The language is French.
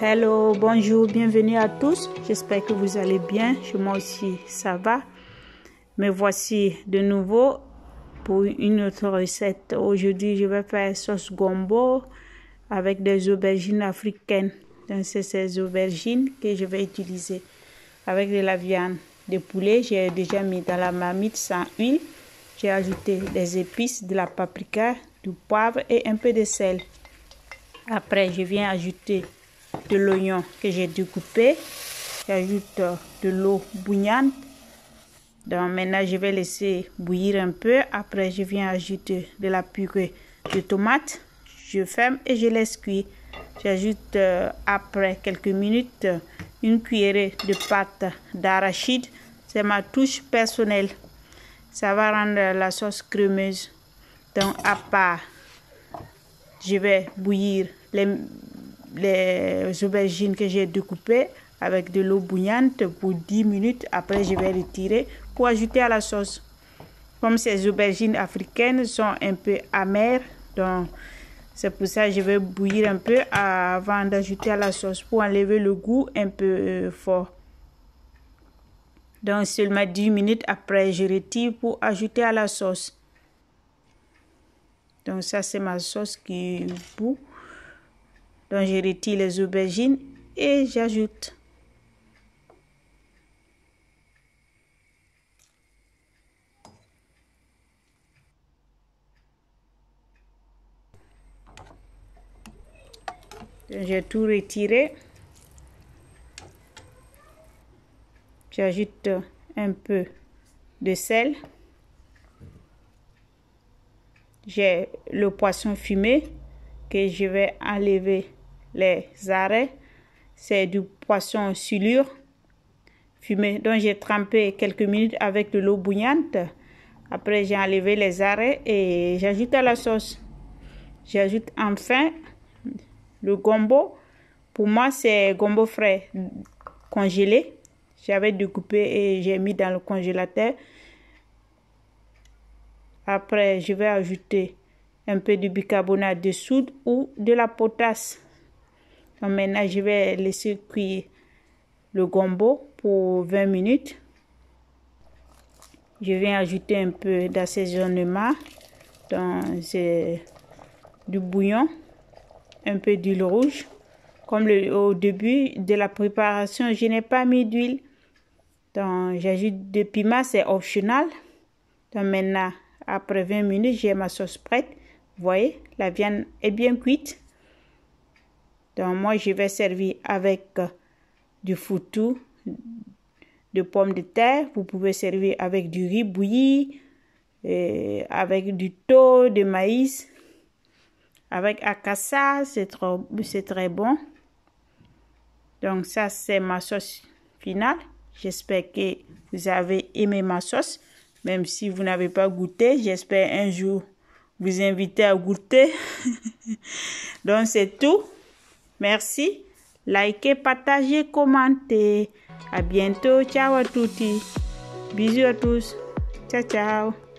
Hello, bonjour, bienvenue à tous. J'espère que vous allez bien. Chez moi aussi, ça va. Me voici de nouveau pour une autre recette. Aujourd'hui, je vais faire sauce gombo avec des aubergines africaines. Donc, c'est ces aubergines que je vais utiliser avec de la viande de poulet. J'ai déjà mis dans la marmite sans huile. J'ai ajouté des épices, de la paprika, du poivre et un peu de sel. Après, je viens ajouter de l'oignon que j'ai découpé. J'ajoute de l'eau bouillante. Donc maintenant, je vais laisser bouillir un peu. Après, je viens ajouter de la purée de tomates. Je ferme et je laisse cuire. J'ajoute après quelques minutes une cuillerée de pâte d'arachide. C'est ma touche personnelle. Ça va rendre la sauce crémeuse. Donc à part, je vais bouillir les aubergines que j'ai découpées avec de l'eau bouillante pour 10 minutes. Après, je vais retirer pour ajouter à la sauce. Comme ces aubergines africaines sont un peu amères, donc c'est pour ça que je vais bouillir un peu avant d'ajouter à la sauce pour enlever le goût un peu fort. Donc seulement 10 minutes après, je retire pour ajouter à la sauce. Donc ça, c'est ma sauce qui bout. Donc je retire les aubergines et j'ajoute. J'ai tout retiré. J'ajoute un peu de sel. J'ai le poisson fumé que je vais enlever les arrêts. C'est du poisson silure fumé. Donc j'ai trempé quelques minutes avec de l'eau bouillante. Après j'ai enlevé les arrêts et j'ajoute à la sauce. J'ajoute enfin le gombo. Pour moi c'est gombo frais congelé. J'avais découpé et j'ai mis dans le congélateur. Après, je vais ajouter un peu de bicarbonate de soude ou de la potasse. Donc maintenant, je vais laisser cuire le gombo pour 20 minutes. Je viens ajouter un peu d'assaisonnement. Donc, c'est du bouillon, un peu d'huile rouge. Comme au début de la préparation, je n'ai pas mis d'huile. Donc, j'ajoute du piment, c'est optional. Donc maintenant, après 20 minutes, j'ai ma sauce prête. Vous voyez, la viande est bien cuite. Donc moi, je vais servir avec du foutou, de pommes de terre. Vous pouvez servir avec du riz bouilli, avec du thon de maïs, avec akassa, c'est très bon. Donc ça, c'est ma sauce finale. J'espère que vous avez aimé ma sauce. Même si vous n'avez pas goûté, j'espère un jour vous inviter à goûter. Donc c'est tout. Merci. Likez, partagez, commentez. À bientôt. Ciao à tutti. Bisous à tous. Ciao, ciao.